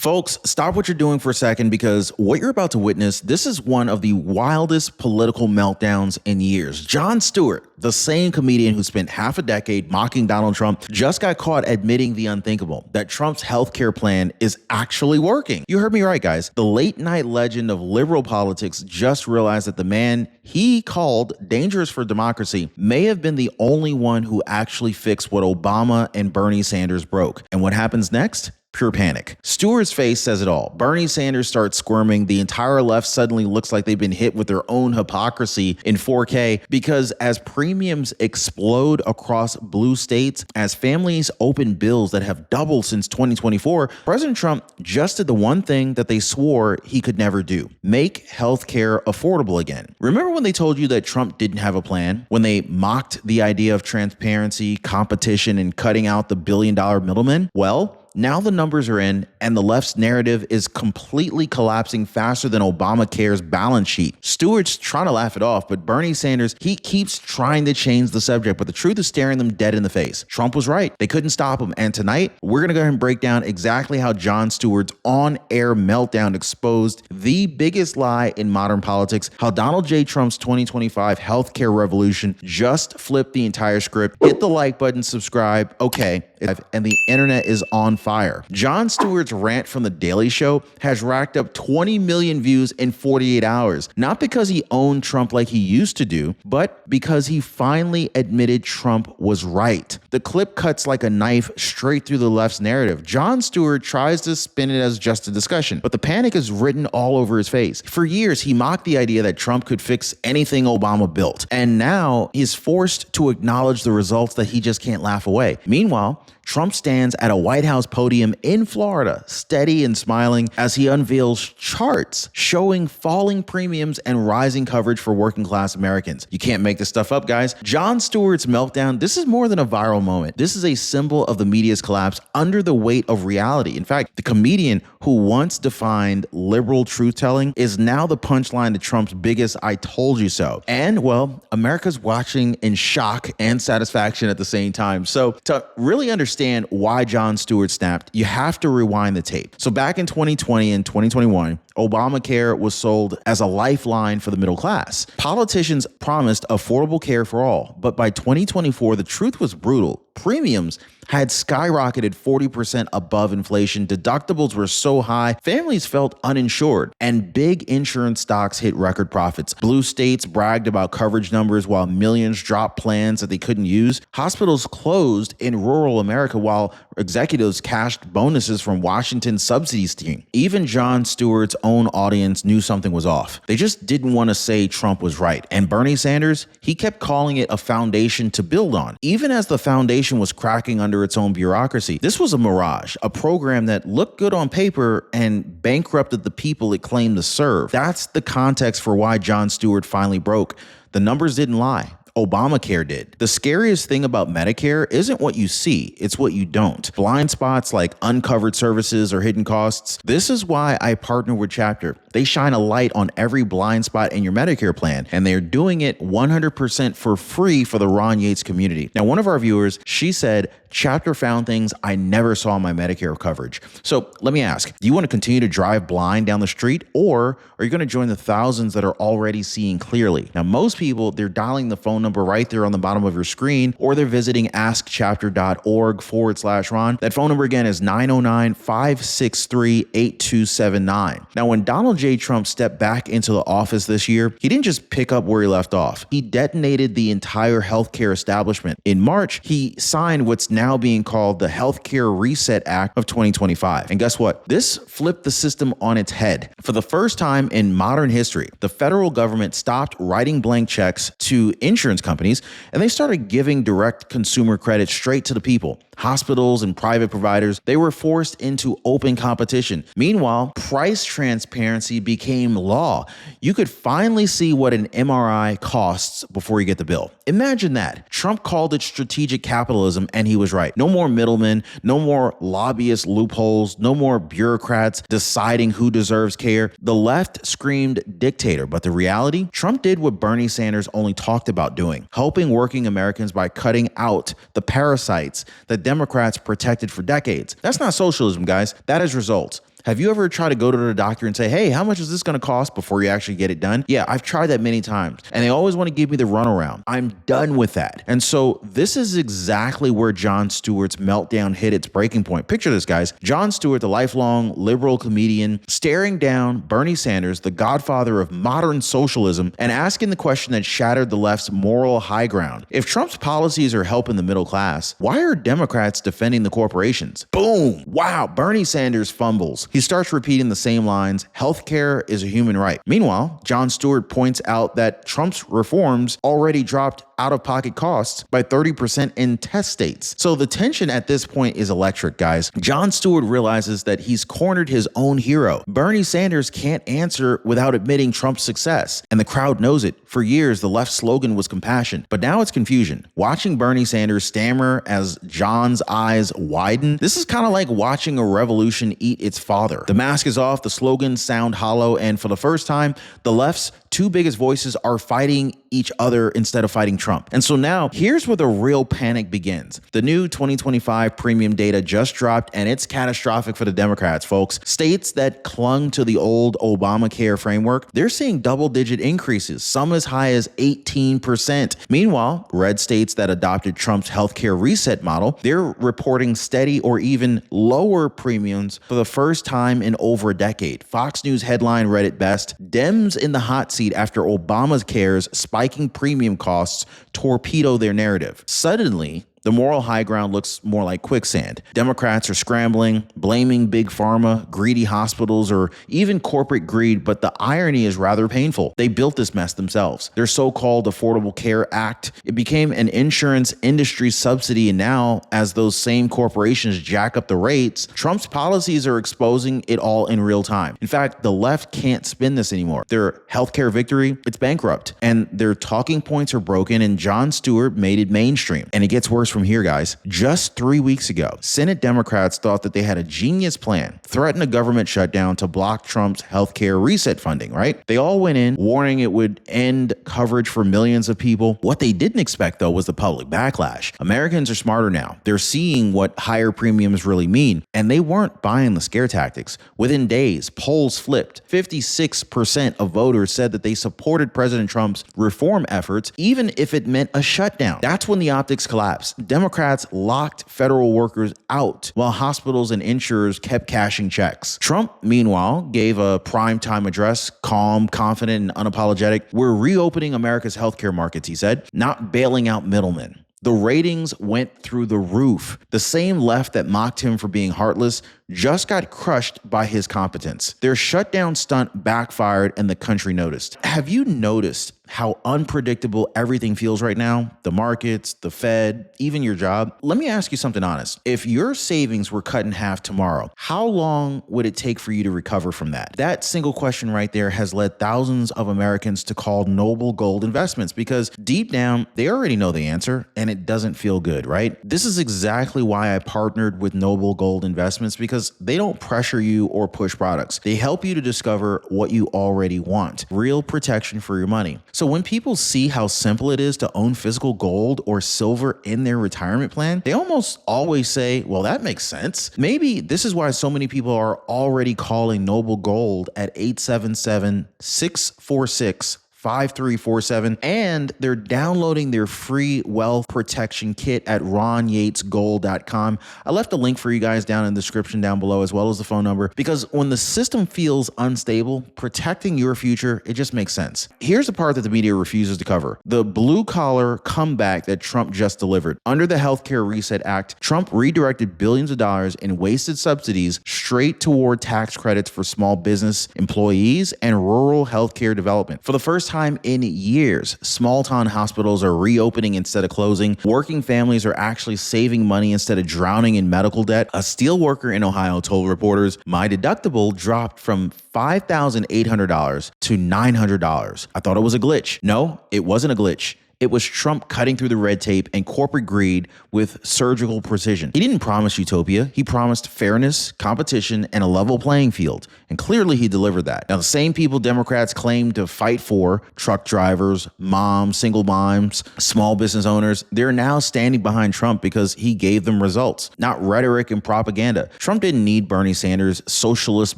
Folks, stop what you're doing for a second because what you're about to witness, this is one of the wildest political meltdowns in years. Jon Stewart, the same comedian who spent half a decade mocking Donald Trump, just got caught admitting the unthinkable, that Trump's healthcare plan is actually working. You heard me right, guys. The late night legend of liberal politics just realized that the man he called dangerous for democracy may have been the only one who actually fixed what Obama and Bernie Sanders broke. And what happens next? Pure panic. Stewart's face says it all. Bernie Sanders starts squirming. The entire left suddenly looks like they've been hit with their own hypocrisy in 4K because as premiums explode across blue states, as families open bills that have doubled since 2024, President Trump just did the one thing that they swore he could never do: make healthcare affordable again. Remember when they told you that Trump didn't have a plan? When they mocked the idea of transparency, competition, and cutting out the billion-dollar middlemen? Well, now the numbers are in, and the left's narrative is completely collapsing faster than Obamacare's balance sheet. Stewart's trying to laugh it off, but Bernie Sanders, he keeps trying to change the subject, but the truth is staring them dead in the face. Trump was right. They couldn't stop him. And tonight, we're going to go ahead and break down exactly how Jon Stewart's on-air meltdown exposed the biggest lie in modern politics, how Donald J. Trump's 2025 healthcare revolution just flipped the entire script. Hit the like button, subscribe. Okay. And the internet is on fire. Jon Stewart's rant from The Daily Show has racked up 20 million views in 48 hours. Not because he owned Trump like he used to do, but because he finally admitted Trump was right. The clip cuts like a knife straight through the left's narrative. Jon Stewart tries to spin it as just a discussion, but the panic is written all over his face. For years, he mocked the idea that Trump could fix anything Obama built, and now he's forced to acknowledge the results that he just can't laugh away. Meanwhile, Trump stands at a White House podium in Florida, steady and smiling as he unveils charts showing falling premiums and rising coverage for working class Americans. You can't make this stuff up, guys. Jon Stewart's meltdown, this is more than a viral moment. This is a symbol of the media's collapse under the weight of reality. In fact, the comedian who once defined liberal truth-telling is now the punchline to Trump's biggest "I told you so." And, well, America's watching in shock and satisfaction at the same time. So to really understand why Jon Stewart snapped, you have to rewind the tape. So back in 2020 and 2021, Obamacare was sold as a lifeline for the middle class. Politicians promised affordable care for all, but by 2024, the truth was brutal. Premiums had skyrocketed 40% above inflation. Deductibles were so high, families felt uninsured, and big insurance stocks hit record profits. Blue states bragged about coverage numbers while millions dropped plans that they couldn't use. Hospitals closed in rural America while executives cashed bonuses from Washington's subsidy scheme. Even Jon Stewart's own audience knew something was off. They just didn't want to say Trump was right. And Bernie Sanders, he kept calling it a foundation to build on, even as the foundation was cracking under its own bureaucracy. This was a mirage, a program that looked good on paper and bankrupted the people it claimed to serve. That's the context for why Jon Stewart finally broke. The numbers didn't lie. Obamacare did. The scariest thing about Medicare isn't what you see, it's what you don't. Blind spots like uncovered services or hidden costs. This is why I partner with Chapter. They shine a light on every blind spot in your Medicare plan, and they're doing it 100% for free for the Ron Yates community. Now, one of our viewers, she said, Chapter found things I never saw in my Medicare coverage. So let me ask, do you want to continue to drive blind down the street, or are you going to join the thousands that are already seeing clearly? Now, most people, they're dialing the phone number right there on the bottom of your screen, or they're visiting askchapter.org/Ron. That phone number again is 909-563-8279. Now, when Donald J. Trump stepped back into the office this year, he didn't just pick up where he left off. He detonated the entire healthcare establishment. In March, he signed what's now being called the Healthcare Reset Act of 2025. And guess what? This flipped the system on its head. For the first time in modern history, the federal government stopped writing blank checks to insurance companies, and they started giving direct consumer credit straight to the people. Hospitals and private providers, they were forced into open competition. Meanwhile, price transparency became law. You could finally see what an MRI costs before you get the bill. Imagine that. Trump called it strategic capitalism, and he was right. No more middlemen, no more lobbyist loopholes, no more bureaucrats deciding who deserves care. The left screamed dictator, but the reality, Trump did what Bernie Sanders only talked about doing, helping working Americans by cutting out the parasites that Democrats protected for decades. That's not socialism, guys. That is results. Have you ever tried to go to the doctor and say, hey, how much is this going to cost before you actually get it done? Yeah, I've tried that many times, and they always want to give me the runaround. I'm done with that. And so this is exactly where Jon Stewart's meltdown hit its breaking point. Picture this, guys. Jon Stewart, the lifelong liberal comedian, staring down Bernie Sanders, the godfather of modern socialism, and asking the question that shattered the left's moral high ground. If Trump's policies are helping the middle class, why are Democrats defending the corporations? Boom! Wow, Bernie Sanders fumbles. He starts repeating the same lines, healthcare is a human right. Meanwhile, Jon Stewart points out that Trump's reforms already dropped out-of-pocket costs by 30% in test states. So the tension at this point is electric, guys. Jon Stewart realizes that he's cornered his own hero. Bernie Sanders can't answer without admitting Trump's success, and the crowd knows it. For years, the left's slogan was compassion, but now it's confusion. Watching Bernie Sanders stammer as John's eyes widen, this is kind of like watching a revolution eat its father. The mask is off, the slogans sound hollow, and for the first time, the left's two biggest voices are fighting each other instead of fighting Trump. And so now, here's where the real panic begins. The new 2025 premium data just dropped, and it's catastrophic for the Democrats, folks. States that clung to the old Obamacare framework, they're seeing double-digit increases, some as high as 18%. Meanwhile, red states that adopted Trump's healthcare reset model, they're reporting steady or even lower premiums for the first time in over a decade. Fox News headline read it best, Dems in the hot seat after Obamacare's spiking premium costs torpedo their narrative. Suddenly, the moral high ground looks more like quicksand. Democrats are scrambling, blaming big pharma, greedy hospitals, or even corporate greed, but the irony is rather painful. They built this mess themselves. Their so-called Affordable Care Act, it became an insurance industry subsidy, and now, as those same corporations jack up the rates, Trump's policies are exposing it all in real time. In fact, the left can't spin this anymore. Their healthcare victory, it's bankrupt, and their talking points are broken, and Jon Stewart made it mainstream. And it gets worse from here, guys. Just 3 weeks ago, Senate Democrats thought that they had a genius plan, threaten a government shutdown to block Trump's healthcare reset funding, right? They all went in warning it would end coverage for millions of people. What they didn't expect, though, was the public backlash. Americans are smarter now. They're seeing what higher premiums really mean, and they weren't buying the scare tactics. Within days, polls flipped. 56% of voters said that they supported President Trump's reform efforts, even if it meant a shutdown. That's when the optics collapsed. Democrats locked federal workers out while hospitals and insurers kept cashing checks. Trump, meanwhile, gave a primetime address, calm, confident, and unapologetic. We're reopening America's healthcare markets, he said, not bailing out middlemen. The ratings went through the roof. The same left that mocked him for being heartless just got crushed by his competence. Their shutdown stunt backfired and the country noticed. Have you noticed how unpredictable everything feels right now? The markets, the Fed, even your job. Let me ask you something honest. If your savings were cut in half tomorrow, how long would it take for you to recover from that? That single question right there has led thousands of Americans to call Noble Gold Investments because deep down, they already know the answer and it doesn't feel good, right? This is exactly why I partnered with Noble Gold Investments because they don't pressure you or push products. They help you to discover what you already want. Real protection for your money. So when people see how simple it is to own physical gold or silver in their retirement plan, they almost always say, well, that makes sense. Maybe this is why so many people are already calling Noble Gold at 877-646-5347, and they're downloading their free wealth protection kit at ronyatesgold.com. I left a link for you guys down in the description down below, as well as the phone number, because when the system feels unstable, protecting your future, it just makes sense. Here's the part that the media refuses to cover: the blue collar comeback that Trump just delivered. Under the Healthcare Reset Act, Trump redirected billions of dollars in wasted subsidies straight toward tax credits for small business employees and rural healthcare development. For the first time in years, small-town hospitals are reopening instead of closing. Working families are actually saving money instead of drowning in medical debt. A steel worker in Ohio told reporters, "My deductible dropped from $5,800 to $900. I thought it was a glitch." No, it wasn't a glitch. It was Trump cutting through the red tape and corporate greed with surgical precision. He didn't promise utopia. He promised fairness, competition, and a level playing field. And clearly he delivered that. Now, the same people Democrats claim to fight for, truck drivers, moms, single moms, small business owners, they're now standing behind Trump because he gave them results, not rhetoric and propaganda. Trump didn't need Bernie Sanders' socialist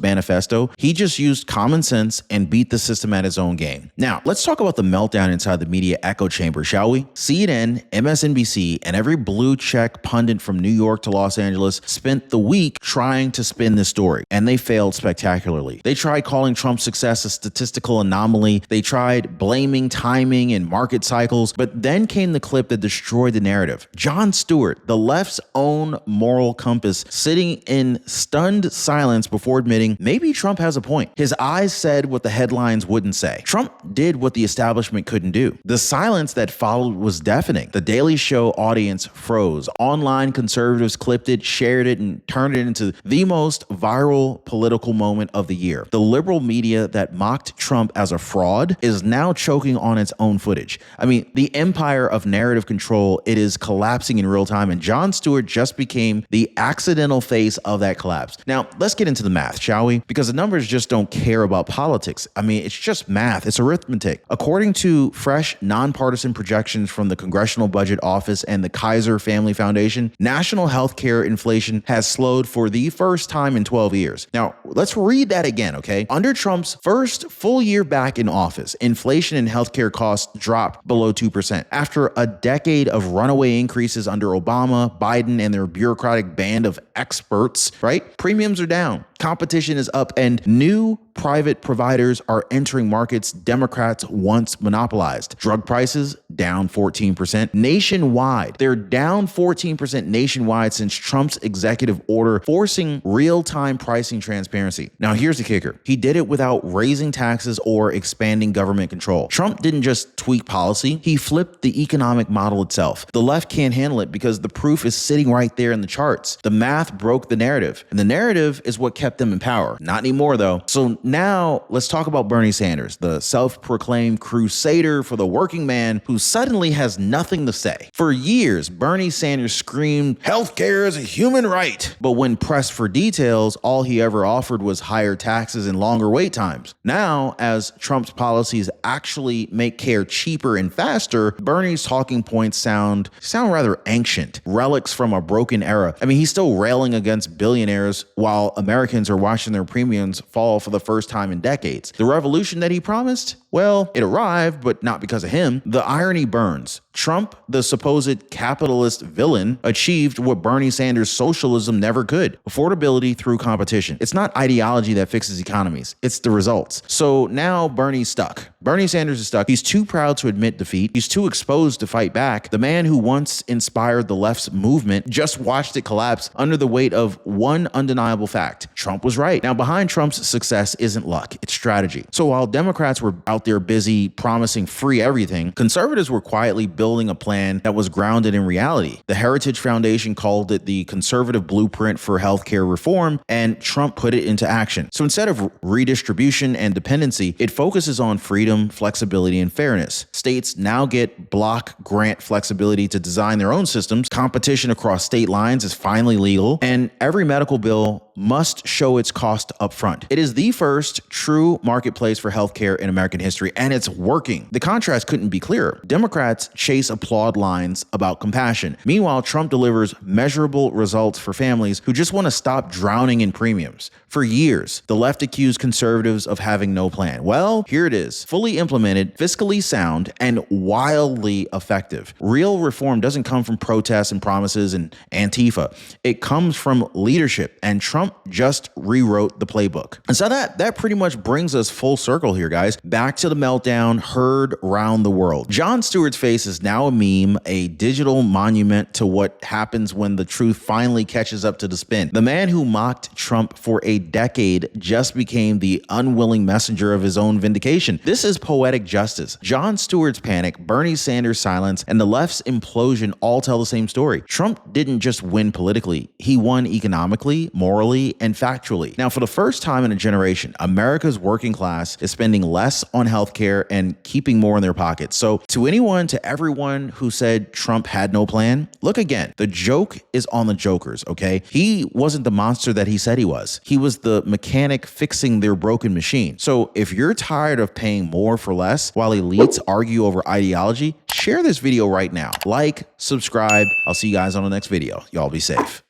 manifesto. He just used common sense and beat the system at his own game. Now, let's talk about the meltdown inside the media echo chamber, shall we? CNN, MSNBC, and every blue check pundit from New York to Los Angeles spent the week trying to spin this story, and they failed spectacularly. They tried calling Trump's success a statistical anomaly. They tried blaming timing and market cycles, but then came the clip that destroyed the narrative. Jon Stewart, the left's own moral compass, sitting in stunned silence before admitting maybe Trump has a point. His eyes said what the headlines wouldn't say. Trump did what the establishment couldn't do. The silence that followed was deafening. The Daily Show audience froze. Online conservatives clipped it, shared it, and turned it into the most viral political moment of the year. The liberal media that mocked Trump as a fraud is now choking on its own footage. I mean, the empire of narrative control, it is collapsing in real time, and Jon Stewart just became the accidental face of that collapse. Now, let's get into the math, shall we? Because the numbers just don't care about politics. I mean, it's just math. It's arithmetic. According to fresh, nonpartisan projections from the Congressional Budget Office and the Kaiser Family Foundation, national healthcare inflation has slowed for the first time in 12 years. Now, let's read that again, okay? Under Trump's first full year back in office, inflation and healthcare costs dropped below 2%. After a decade of runaway increases under Obama, Biden, and their bureaucratic band of experts, right? Premiums are down. Competition is up, and new private providers are entering markets Democrats once monopolized. Drug prices down 14% nationwide. They're down 14% nationwide since Trump's executive order forcing real-time pricing transparency. Now, here's the kicker. He did it without raising taxes or expanding government control. Trump didn't just tweak policy. He flipped the economic model itself. The left can't handle it because the proof is sitting right there in the charts. The math broke the narrative, and the narrative is what kept them in power. Not anymore, though. So now let's talk about Bernie Sanders, the self-proclaimed crusader for the working man who suddenly has nothing to say. For years, Bernie Sanders screamed, "Healthcare is a human right." But when pressed for details, all he ever offered was higher taxes and longer wait times. Now, as Trump's policies actually make care cheaper and faster, Bernie's talking points sound rather ancient, relics from a broken era. I mean, he's still railing against billionaires while Americans are watching their premiums fall for the first time in decades. The revolution that he promised? Well, it arrived, but not because of him. The irony burns. Trump, the supposed capitalist villain, achieved what Bernie Sanders' socialism never could: affordability through competition. It's not ideology that fixes economies. It's the results. So now Bernie's stuck. Bernie Sanders is stuck. He's too proud to admit defeat. He's too exposed to fight back. The man who once inspired the left's movement just watched it collapse under the weight of one undeniable fact. Trump was right. Now, behind Trump's success isn't luck, it's strategy. So while Democrats were out there busy promising free everything, conservatives were quietly building a plan that was grounded in reality. The Heritage Foundation called it the conservative blueprint for healthcare reform, and Trump put it into action. So instead of redistribution and dependency, it focuses on freedom, flexibility, and fairness. States now get block grant flexibility to design their own systems. Competition across state lines is finally legal, and every medical bill must show its cost up front. It is the first true marketplace for healthcare in American history, and it's working. The contrast couldn't be clearer. Democrats chase applaud lines about compassion. Meanwhile, Trump delivers measurable results for families who just want to stop drowning in premiums. For years, the left accused conservatives of having no plan. Well, here it is, fully implemented, fiscally sound, and wildly effective. Real reform doesn't come from protests and promises and Antifa. It comes from leadership, and Trump just rewrote the playbook. And so that pretty much brings us full circle here, guys. Back to the meltdown heard round the world. Jon Stewart's face is now a meme, a digital monument to what happens when the truth finally catches up to the spin. The man who mocked Trump for a decade just became the unwilling messenger of his own vindication. This is poetic justice. Jon Stewart's panic, Bernie Sanders' silence, and the left's implosion all tell the same story. Trump didn't just win politically. He won economically, morally, socially and factually. Now, for the first time in a generation, America's working class is spending less on healthcare and keeping more in their pockets. So to anyone, to everyone who said Trump had no plan, look again. The joke is on the jokers, okay? He wasn't the monster that he said he was. He was the mechanic fixing their broken machine. So if you're tired of paying more for less while elites argue over ideology, share this video right now. Like, subscribe. I'll see you guys on the next video. Y'all be safe.